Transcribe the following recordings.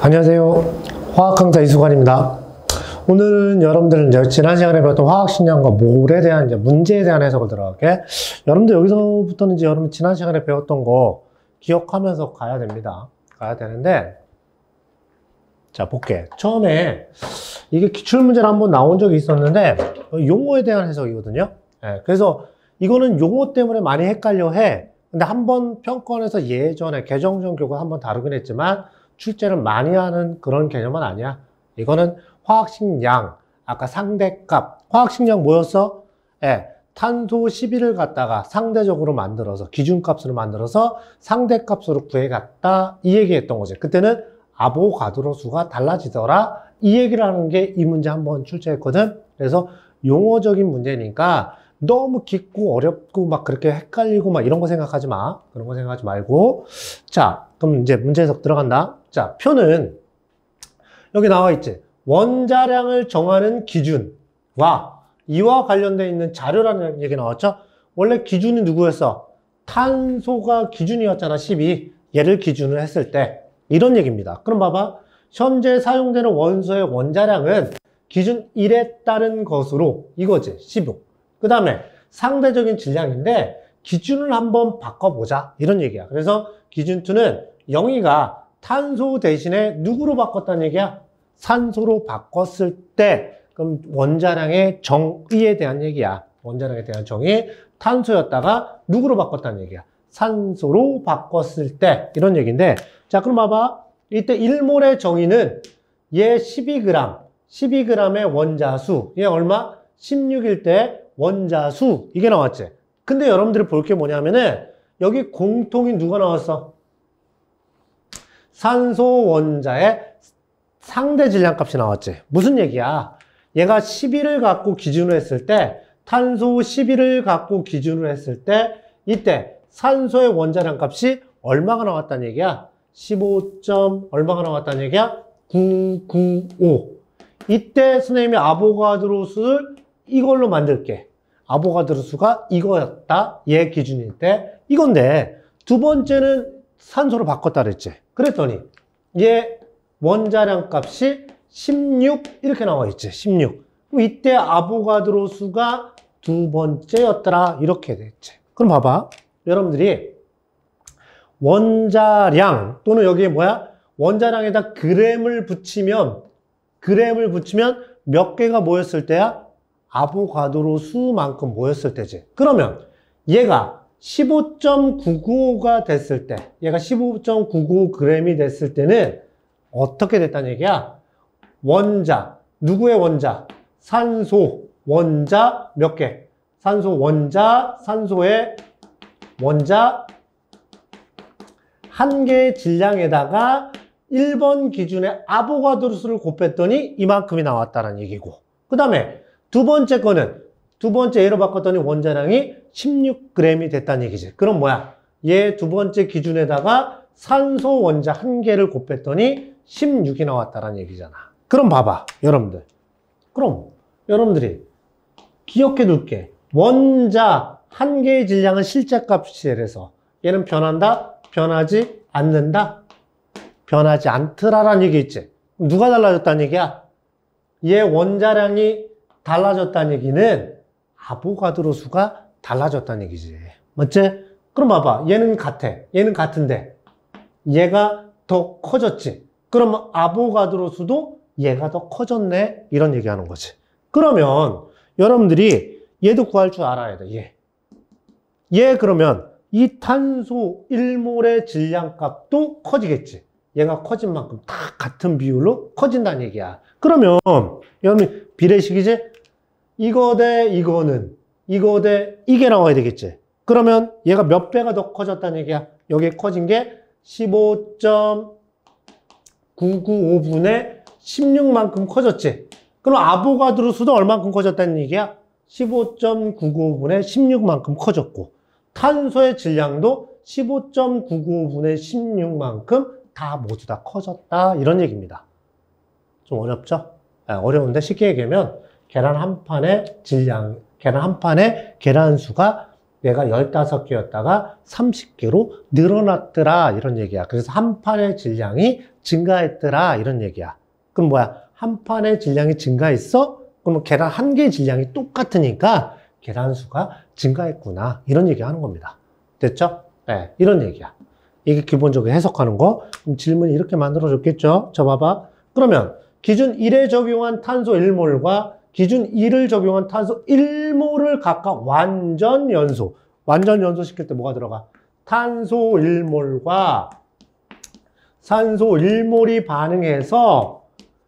안녕하세요. 화학강사 이수관입니다. 오늘은 여러분들은 이제 지난 시간에 배웠던 화학식량과 몰에 대한 이제 문제에 대한 해석을 들어갈게. 여러분들 여기서부터는 이제 여러분 지난 시간에 배웠던 거 기억하면서 가야 됩니다. 가야 되는데, 자, 볼게. 처음에 이게 기출문제로 한번 나온 적이 있었는데, 용어에 대한 해석이거든요. 그래서 이거는 용어 때문에 많이 헷갈려 해. 근데 한번 평가원에서 예전에 개정전 교과 한번 다루긴 했지만, 출제를 많이 하는 그런 개념은 아니야. 이거는 화학식량, 아까 상대값, 화학식량 뭐였어? 탄소 11을 갖다가 상대적으로 만들어서, 기준값으로 만들어서 상대값으로 구해갔다. 이 얘기했던 거지. 그때는 아보가드로 수가 달라지더라. 이 얘기를 하는 게 이 문제 한번 출제했거든. 그래서 용어적인 문제니까 너무 깊고 어렵고 막 그렇게 헷갈리고 막 이런 거 생각하지 마. 그런 거 생각하지 말고. 자, 그럼 이제 문제 해석 들어간다. 자, 표는 여기 나와 있지. 원자량을 정하는 기준과 이와 관련되어 있는 자료라는 얘기 나왔죠. 원래 기준이 누구였어? 탄소가 기준이었잖아. 12. 얘를 기준으로 했을 때 이런 얘기입니다. 그럼 봐봐. 현재 사용되는 원소의 원자량은 기준 1에 따른 것으로 이거지. 15. 그 다음에 상대적인 질량인데 기준을 한번 바꿔보자. 이런 얘기야. 그래서 기준 2는 영희가 탄소 대신에 누구로 바꿨다는 얘기야? 산소로 바꿨을 때 그럼 원자량의 정의에 대한 얘기야. 원자량에 대한 정의. 탄소였다가 누구로 바꿨다는 얘기야? 산소로 바꿨을 때 이런 얘기인데, 자, 그럼 봐봐. 이때 1몰의 정의는 얘 12g, 12g의 원자수. 얘 얼마? 16일 때 원자수. 이게 나왔지. 근데 여러분들이 볼 게 뭐냐면은 여기 공통인 누가 나왔어? 산소 원자의 상대 질량값이 나왔지. 무슨 얘기야? 얘가 11을 갖고 기준으로 했을 때, 탄소 11을 갖고 기준으로 했을 때, 이때 산소의 원자량 값이 얼마가 나왔다는 얘기야? 15. 얼마가 나왔다는 얘기야? 995. 이때 선생님이 아보가드로 수를 이걸로 만들게. 아보가드로 수가 이거였다. 얘 기준일 때. 이건데, 두 번째는 산소로 바꿨다 그랬지. 그랬더니 얘 원자량 값이 16 이렇게 나와 있지. 16. 그럼 이때 아보가드로 수가 두 번째였더라. 이렇게 됐지. 그럼 봐봐. 여러분들이 원자량 또는 여기에 뭐야? 원자량에다 그램을 붙이면 몇 개가 모였을 때야? 아보가드로 수만큼 모였을 때지. 그러면 얘가 15.995가 됐을 때, 얘가 15.995g이 됐을 때는 어떻게 됐다는 얘기야? 원자, 누구의 원자? 산소, 원자 몇 개? 산소, 원자, 산소의 원자 한 개의 질량에다가 1번 기준의 아보가드로 수를 곱했더니 이만큼이 나왔다는 얘기고, 그 다음에 두 번째 거는 두 번째 예로 바꿨더니 원자량이 16g이 됐다는 얘기지. 그럼 뭐야? 얘 두 번째 기준에다가 산소 원자 한 개를 곱했더니 16이 나왔다는 얘기잖아. 그럼 봐봐, 여러분들. 그럼 여러분들이 기억해 둘게. 원자 한 개의 질량은 실제값이라서 얘는 변한다? 변하지 않는다? 변하지 않더라라는 얘기 있지. 누가 달라졌다는 얘기야? 얘 원자량이 달라졌다는 얘기는 아보가드로 수가 달라졌다는 얘기지. 맞지? 그럼 봐봐. 얘는 같아. 얘는 같은데 얘가 더 커졌지. 그럼 아보가드로 수도 얘가 더 커졌네. 이런 얘기하는 거지. 그러면 여러분들이 얘도 구할 줄 알아야 돼. 얘 그러면 이 탄소 1몰의 질량값도 커지겠지. 얘가 커진 만큼 다 같은 비율로 커진다는 얘기야. 그러면 여러분 비례식이지? 이거 대 이거는 이거 대 이게 나와야 되겠지. 그러면 얘가 몇 배가 더 커졌다는 얘기야. 여기 커진 게 15.995분의 16만큼 커졌지. 그럼 아보가드로 수도 얼만큼 커졌다는 얘기야? 15.995분의 16만큼 커졌고, 탄소의 질량도 15.995분의 16만큼 다 모두 다 커졌다. 이런 얘기입니다. 좀 어렵죠? 어려운데 쉽게 얘기하면 계란 한 판의 질량, 계란 한 판의 계란 수가 얘가 15개였다가 30개로 늘어났더라 이런 얘기야. 그래서 한 판의 질량이 증가했더라 이런 얘기야. 그럼 뭐야? 한 판의 질량이 증가했어? 그러면 계란 한 개의 질량이 똑같으니까 계란 수가 증가했구나 이런 얘기 하는 겁니다. 됐죠? 네, 이런 얘기야. 이게 기본적으로 해석하는 거. 그럼 질문이 이렇게 만들어졌겠죠? 자, 봐봐. 그러면 기준 1에 적용한 탄소 1몰과 기준 2를 적용한 탄소 1몰을 각각 완전 연소. 완전 연소 시킬 때 뭐가 들어가? 탄소 1몰과 산소 1몰이 반응해서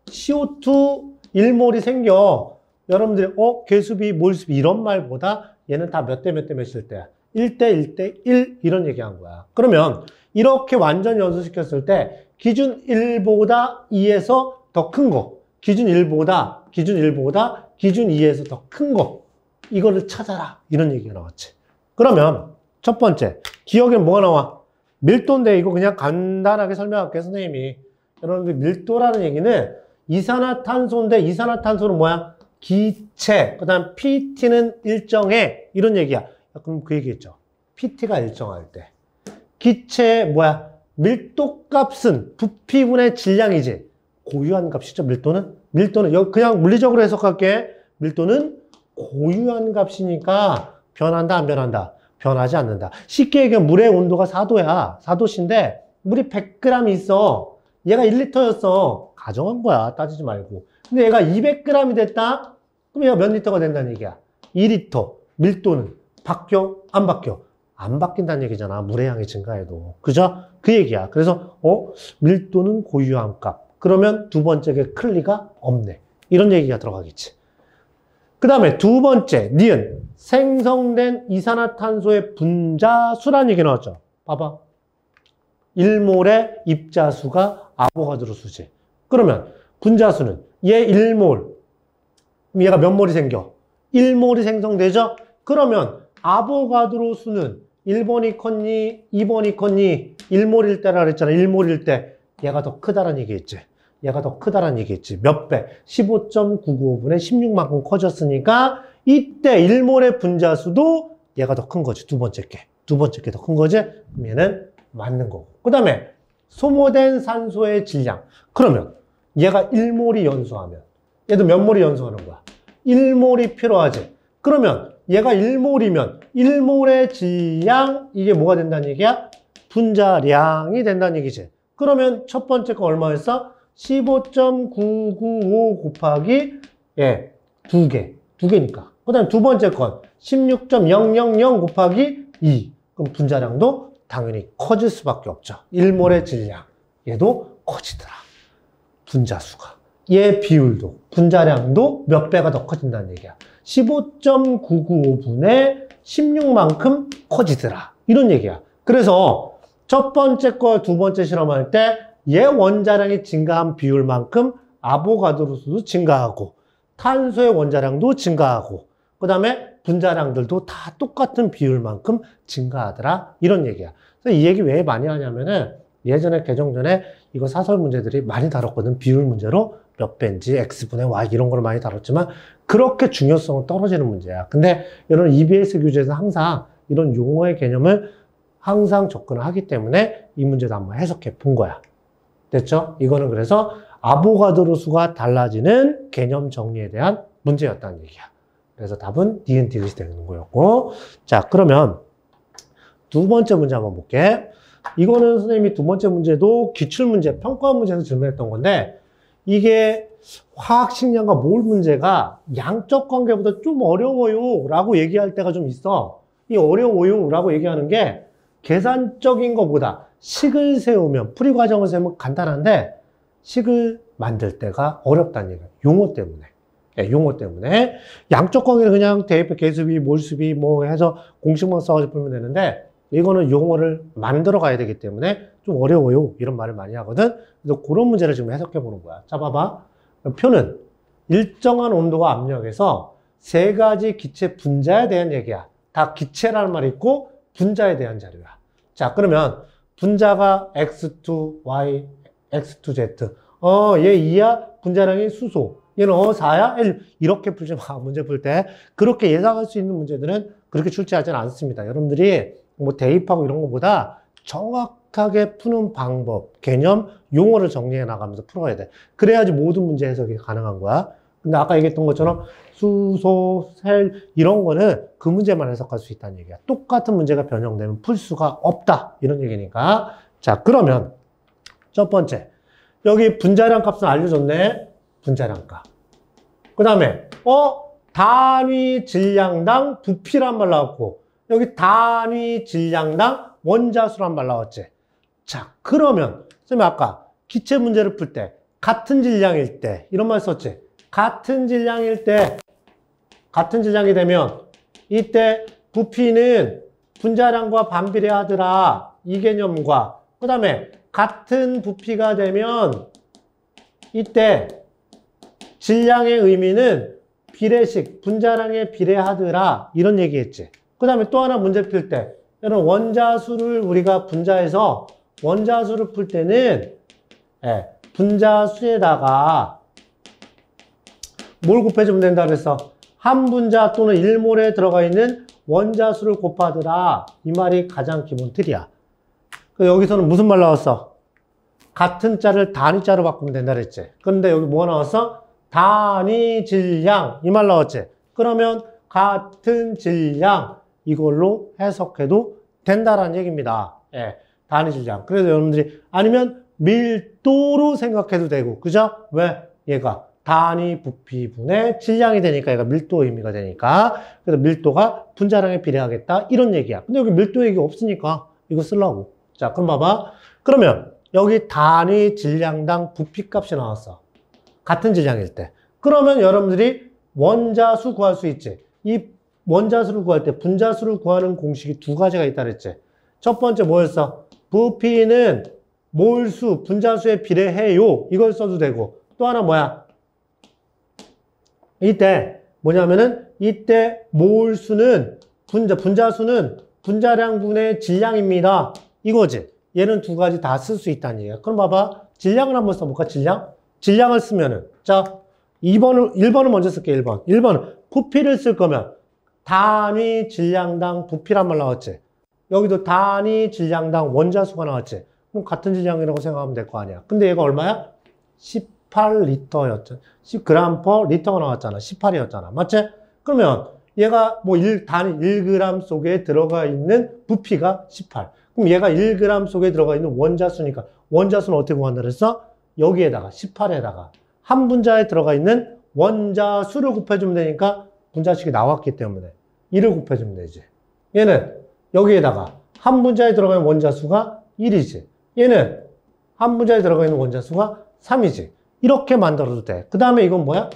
CO2 1몰이 생겨. 여러분들이 계수비, 몰수비 이런 말보다 얘는 다 몇 대 몇 대 몇일 때야? 1대 1대 1 이런 얘기한 거야. 그러면 이렇게 완전 연소시켰을 때 기준 1보다 2에서 더 큰 거, 기준 1보다 기준 2에서 더 큰 거, 이거를 찾아라 이런 얘기가 나왔지. 그러면 첫 번째 기억엔 뭐가 나와? 밀도인데 이거 그냥 간단하게 설명할게요 선생님이. 여러분들 밀도라는 얘기는 이산화탄소인데 이산화탄소는 뭐야? 기체, 그 다음 PT는 일정해 이런 얘기야. 그럼 그 얘기했죠. PT가 일정할 때 기체 뭐야? 밀도값은 부피분의 질량이지. 고유한 값이죠. 밀도는 여기 그냥 물리적으로 해석할게. 밀도는 고유한 값이니까 변한다 안 변한다? 변하지 않는다. 쉽게 얘기하면 물의 온도가 4도야. 4도씨인데 물이 100g 있어. 얘가 1리터였어. 가정한 거야. 따지지 말고. 근데 얘가 200g이 됐다? 그럼 얘가 몇 리터가 된다는 얘기야? 2리터. 밀도는 바뀌어? 안 바뀌어? 안 바뀐다는 얘기잖아. 물의 양이 증가해도. 그죠? 그 얘기야. 그래서 밀도는 고유한 값. 그러면 두 번째가 클 리가 없네. 이런 얘기가 들어가겠지. 그 다음에 두 번째, 니은. 생성된 이산화탄소의 분자수란 얘기 나왔죠. 봐봐. 1몰의 입자수가 아보가드로 수지. 그러면 분자수는 얘 1몰. 얘가 몇 몰이 생겨? 1몰이 생성되죠? 그러면 아보가드로 수는 1번이 컸니? 2번이 컸니? 1몰일 때라 그랬잖아. 1몰일 때. 얘가 더 크다란 얘기했지. 얘가 더 크다란 얘기했지. 몇 배? 15.995분의 16만큼 커졌으니까 이때 1몰의 분자수도 얘가 더 큰 거지. 두 번째 게. 두 번째 게 더 큰 거지. 그럼 얘는 맞는 거고. 그 다음에 소모된 산소의 질량. 그러면 얘가 1몰이 연소하면 얘도 몇 몰이 연소하는 거야? 1몰이 필요하지. 그러면 얘가 1몰이면 1몰의 질량 이게 뭐가 된다는 얘기야? 분자량이 된다는 얘기지. 그러면 첫 번째 거 얼마였어? 15.995 곱하기 두 개니까. 그 다음 두 번째 건 16.000 곱하기 2. 그럼 분자량도 당연히 커질 수밖에 없죠. 1몰의 질량. 얘도 커지더라. 분자수가. 얘 비율도, 분자량도 몇 배가 더 커진다는 얘기야. 15.995분의 16만큼 커지더라. 이런 얘기야. 그래서 첫 번째 거, 두 번째 실험할 때 얘 원자량이 증가한 비율만큼 아보가드로 수도 증가하고 탄소의 원자량도 증가하고 그 다음에 분자량들도 다 똑같은 비율만큼 증가하더라. 이런 얘기야. 그래서 이 얘기 왜 많이 하냐면은 예전에 개정 전에 이거 사설 문제들이 많이 다뤘거든. 비율 문제로 몇 배인지 x분의 y 이런 걸 많이 다뤘지만 그렇게 중요성은 떨어지는 문제야. 근데 이런 EBS 교재에서 항상 이런 용어의 개념을 항상 접근을 하기 때문에 이 문제도 한번 해석해 본 거야. 됐죠? 이거는 그래서 아보가드로 수가 달라지는 개념 정리에 대한 문제였다는 얘기야. 그래서 답은 니은 디귿이 되는 거였고. 자, 그러면 두 번째 문제 한번 볼게. 이거는 선생님이 두 번째 문제도 기출문제, 평가 문제에서 질문했던 건데 이게 화학식량과 몰 문제가 양적 관계보다 좀 어려워요 라고 얘기할 때가 좀 있어. 이 어려워요 라고 얘기하는 게 계산적인 것보다 식을 세우면, 풀이 과정을 세우면 간단한데 식을 만들 때가 어렵다는 얘기야. 용어 때문에. 용어 때문에. 양적 관계는 그냥 대입, 계수비, 몰수비 뭐 해서 공식만 써가지고 풀면 되는데 이거는 용어를 만들어 가야 되기 때문에 좀 어려워요. 이런 말을 많이 하거든. 그래서 그런 문제를 지금 해석해 보는 거야. 자, 봐봐. 표는 일정한 온도와 압력에서 세 가지 기체 분자에 대한 얘기야. 다 기체라는 말이 있고 분자에 대한 자료야. 자, 그러면 분자가 X2, Y, X2Z. 얘 2야? 분자량이 수소. 얘는 4야? 1. 이렇게 풀지 마. 문제 풀 때. 그렇게 예상할 수 있는 문제들은 그렇게 출제하지는 않습니다. 여러분들이 뭐 대입하고 이런 것보다 정확하게 푸는 방법, 개념, 용어를 정리해 나가면서 풀어야 돼. 그래야지 모든 문제 해석이 가능한 거야. 근데 아까 얘기했던 것처럼 수소, 셀 이런 거는 그 문제만 해석할 수 있다는 얘기야. 똑같은 문제가 변형되면 풀 수가 없다. 이런 얘기니까. 자, 그러면 첫 번째. 여기 분자량 값은 알려줬네. 분자량 값. 그 다음에 단위 질량당 부피란 말 나왔고 여기 단위 질량당 원자수란 말 나왔지. 자, 그러면 선생님 아까 기체 문제를 풀 때 같은 질량일 때 이런 말 썼지. 같은 질량일 때 같은 질량이 되면 이때 부피는 분자량과 반비례하더라. 이 개념과 그 다음에 같은 부피가 되면 이때 질량의 의미는 비례식, 분자량에 비례하더라. 이런 얘기했지. 그 다음에 또 하나 문제 풀 때 여러분 원자수를 우리가 분자해서 원자수를 풀 때는 분자수에다가 뭘 곱해주면 된다 그랬어? 한 분자 또는 1몰에 들어가 있는 원자수를 곱하더라. 이 말이 가장 기본 틀이야. 여기서는 무슨 말 나왔어? 같은 자를 단위자로 바꾸면 된다 그랬지. 그런데 여기 뭐가 나왔어? 단위 질량 이 말 나왔지. 그러면 같은 질량 이걸로 해석해도 된다라는 얘기입니다. 단위 질량. 그래서 여러분들이 아니면 밀도로 생각해도 되고, 그죠? 왜? 얘가 단위 부피분의 질량이 되니까 얘가 밀도 의미가 되니까. 그래서 밀도가 분자량에 비례하겠다 이런 얘기야. 근데 여기 밀도 얘기 없으니까 이거 쓰려고. 자, 그럼 봐봐. 그러면 여기 단위 질량당 부피값이 나왔어. 같은 질량일 때. 그러면 여러분들이 원자수 구할 수 있지. 이 원자수를 구할 때 분자수를 구하는 공식이 두 가지가 있다 그랬지. 첫 번째 뭐였어? 부피는 몰수, 분자수에 비례해요. 이걸 써도 되고. 또 하나 뭐야? 이때 뭐냐면은 이때 몰수는 분자수는 분자량분의 질량입니다. 이거지. 얘는 두 가지 다 쓸 수 있다는 얘기야. 그럼 봐봐. 질량을 한번 써볼까? 질량을 쓰면은 자 1번을 먼저 쓸게. 1번은 부피를 쓸 거면 단위 질량당 부피란 말 나왔지. 여기도 단위 질량당 원자수가 나왔지. 그럼 같은 질량이라고 생각하면 될 거 아니야. 근데 얘가 얼마야? 18리터였잖아. 10g per 리터가 나왔잖아. 18이었잖아. 맞지? 그러면 얘가 뭐 단위 1g 속에 들어가 있는 부피가 18. 그럼 얘가 1g 속에 들어가 있는 원자수니까 원자수는 어떻게 구한다 그랬어? 여기에다가 18에다가 한 분자에 들어가 있는 원자수를 곱해주면 되니까 분자식이 나왔기 때문에 1을 곱해주면 되지. 얘는 여기에다가 한 분자에 들어가 있는 원자수가 1이지. 얘는 한 분자에 들어가 있는 원자수가 3이지. 이렇게 만들어도 돼. 그 다음에 이건 뭐야?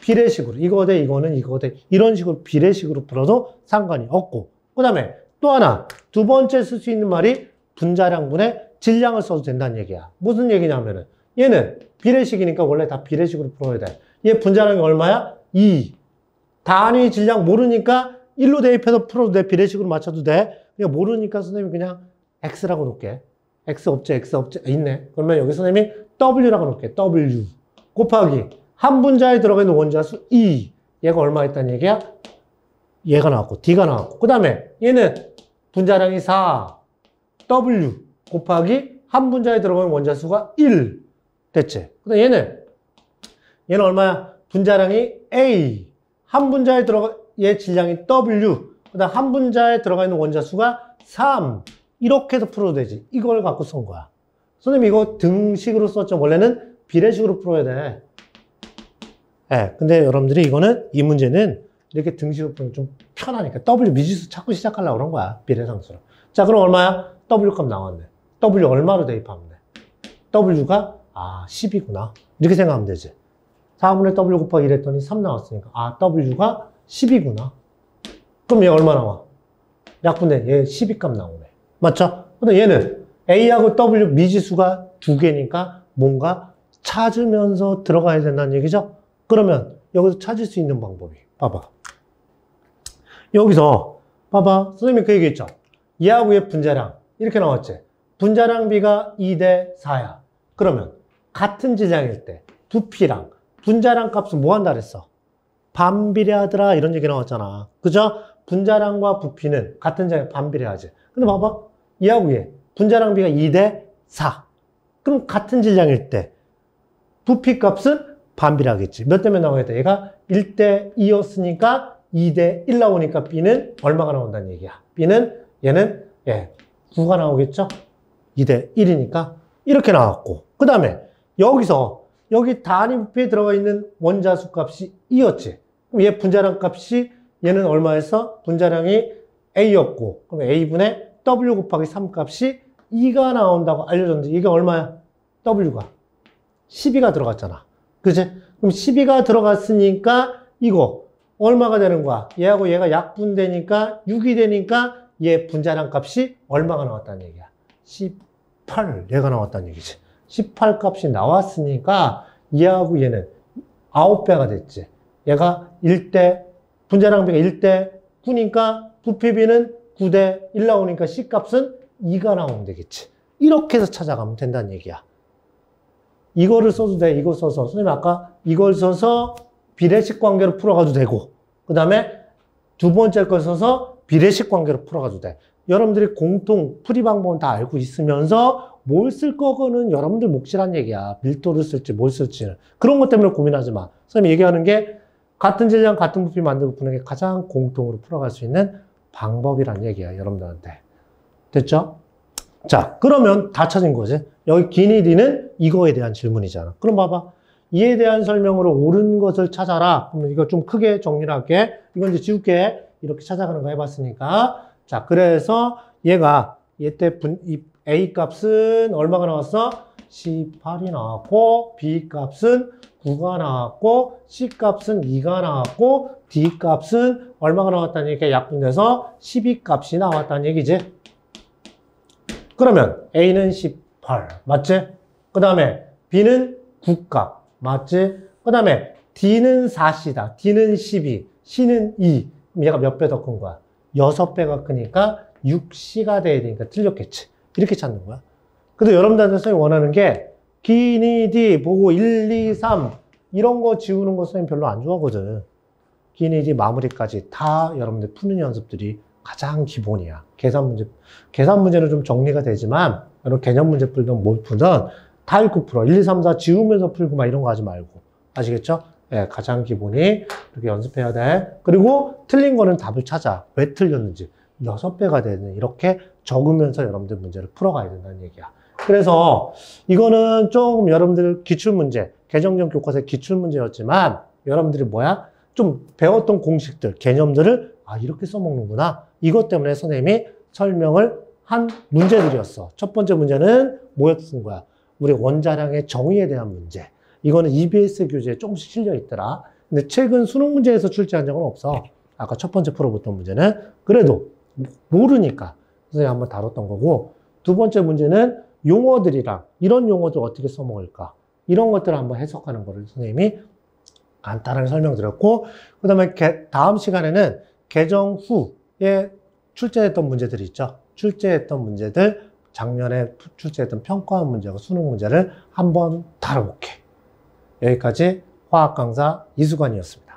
비례식으로. 이거 대 이거는 이거 대 이런 식으로 비례식으로 풀어도 상관이 없고. 그 다음에 또 하나 두 번째 쓸 수 있는 말이 분자량분의 질량을 써도 된다는 얘기야. 무슨 얘기냐면은 얘는 비례식이니까 원래 다 비례식으로 풀어야 돼. 얘 분자량이 얼마야? 2. 단위 질량 모르니까 1로 대입해서 풀어도 돼. 비례식으로 맞춰도 돼. 그냥 모르니까 선생님이 그냥 X라고 놓을게. X 없지. 있네. 그러면 여기 선생님이 W라고 놓을게. W 곱하기 한 분자에 들어가 있는 원자수 2. 얘가 얼마 있다는 얘기야? 얘가 나왔고 D가 나왔고 그 다음에 얘는 분자량이 4. W 곱하기 한 분자에 들어가 있는 원자수가 1. 됐지? 그 다음에 얘는 얼마야? 분자량이 A. 한 분자에 얘 질량이 W. 그 다음 한 분자에 들어가 있는 원자수가 3. 이렇게 해서 풀어도 되지. 이걸 갖고 쓴 거야. 선생님 이거 등식으로 썼죠. 원래는 비례식으로 풀어야 돼. 근데 여러분들이 이 문제는 이렇게 등식으로 풀면 좀 편하니까 W 미지수 찾고 시작하려고 그런 거야. 비례상수로. 자, 그럼 얼마야? W 값 나왔네. W 얼마로 대입하면 돼? W가 10이구나. 이렇게 생각하면 되지. 4분의 W 곱하기 1 했더니 3 나왔으니까 W가 10이구나. 그럼 얘 얼마 나와? 약분돼. 얘 12값 나오네. 맞죠? 근데 얘는 A하고 W 미지수가 두 개니까 뭔가 찾으면서 들어가야 된다는 얘기죠? 그러면 여기서 찾을 수 있는 방법이 봐봐. 여기서 봐봐. 선생님이 그 얘기했죠? 얘하고 얘 분자량 이렇게 나왔지? 분자량비가 2대 4야. 그러면 같은 질량일 때 부피랑 분자량 값은 뭐 한다 그랬어? 반비례하더라 이런 얘기 나왔잖아. 그죠? 분자량과 부피는 같은 장에 반비례하지. 근데 봐봐. 얘하고 얘. 분자량 비가 2대 4. 그럼 같은 질량일 때 부피 값은 반비례하겠지. 몇 대 몇 나오겠다. 얘가 1대 2였으니까 2대 1 나오니까 B는 얼마가 나온다는 얘기야. B는 얘는 9가 나오겠죠. 2대 1이니까 이렇게 나왔고, 그 다음에 여기서 여기 단위 부피에 들어가 있는 원자수 값이 2였지. 그럼 얘 분자량 값이 얘는 얼마였어? 분자량이 A였고, 그럼 A분의 W 곱하기 3 값이 2가 나온다고 알려줬는데 이게 얼마야? W가 12가 들어갔잖아. 그치? 그럼 12가 들어갔으니까 이거 얼마가 되는 거야? 얘하고 얘가 약분되니까 6이 되니까 얘 분자량 값이 얼마가 나왔다는 얘기야? 18 얘가 나왔다는 얘기지. 18 값이 나왔으니까 얘하고 얘는 9배가 됐지. 얘가 1대 분자량 비가 1대 9니까 부피비는 9대 1 나오니까 C 값은 2가 나오면 되겠지. 이렇게 해서 찾아가면 된다는 얘기야. 이거를 써도 돼. 이거 써서. 선생님 아까 이걸 써서 비례식 관계로 풀어가도 되고, 그 다음에 두 번째 걸 써서 비례식 관계로 풀어가도 돼. 여러분들이 공통 풀이 방법은 다 알고 있으면서 뭘 쓸 거고는 여러분들 몫이란 얘기야. 밀도를 쓸지 뭘 쓸지는. 그런 것 때문에 고민하지 마. 선생님이 얘기하는 게 같은 질량, 같은 부피 만들고 푸는 게 가장 공통으로 풀어갈 수 있는 방법이란 얘기야. 여러분들한테. 됐죠? 자, 그러면 다 찾은 거지. 여기 기니 D는 이거에 대한 질문이잖아. 그럼 봐봐. 이에 대한 설명으로 옳은 것을 찾아라. 그러면 이거 좀 크게 정리를 할게. 이건 이제 지울게. 이렇게 찾아가는 거 해봤으니까. 자, 그래서 얘가 얘 때 이 A 값은 얼마가 나왔어? 18이 나왔고, B 값은 9가 나왔고, C 값은 2가 나왔고, D 값은 얼마가 나왔다는 얘기가 약분돼서 12 값이 나왔다는 얘기지. 그러면 A는 18, 맞지? 그 다음에 B는 9값, 맞지? 그 다음에 D는 4C다. D는 12, C는 2. 그럼 얘가 몇 배 더 큰 거야? 6배가 크니까 6C가 돼야 되니까 틀렸겠지. 이렇게 찾는 거야. 근데 여러분들한테 선생님이 원하는 게 기니 D 보고 1, 2, 3 이런 거 지우는 거 선생님 별로 안 좋아하거든. 기니 D 마무리까지 다 여러분들 푸는 연습들이 가장 기본이야. 계산 문제는 좀 정리가 되지만 여러분 개념 문제 풀든 뭘 풀든 다 읽고 풀어. 1, 2, 3, 4 지우면서 풀고 막 이런 거 하지 말고. 아시겠죠? 예, 가장 기본이 이렇게 연습해야 돼. 그리고 틀린 거는 답을 찾아. 왜 틀렸는지. 6배가 되는 이렇게 적으면서 여러분들 문제를 풀어가야 된다는 얘기야. 그래서 이거는 조금 여러분들 기출문제, 개정형 교과서의 기출문제였지만 여러분들이 좀 배웠던 공식들, 개념들을 이렇게 써먹는구나. 이것 때문에 선생님이 설명을 한 문제들이었어. 첫 번째 문제는 뭐였던 거야? 우리 원자량의 정의에 대한 문제. 이거는 EBS 교재에 조금씩 실려 있더라. 근데 최근 수능 문제에서 출제한 적은 없어. 아까 첫 번째 풀어봤던 문제는 그래도 모르니까 선생님이 한번 다뤘던 거고, 두 번째 문제는 용어들이랑 이런 용어들 어떻게 써먹을까? 이런 것들을 한번 해석하는 거를 선생님이 간단하게 설명드렸고, 그 다음에 다음 시간에는 개정 후에 출제했던 문제들이 있죠. 출제했던 문제들, 작년에 출제했던 평가원 문제하고 수능 문제를 한번 다뤄볼게. 여기까지 화학 강사 이수관이었습니다.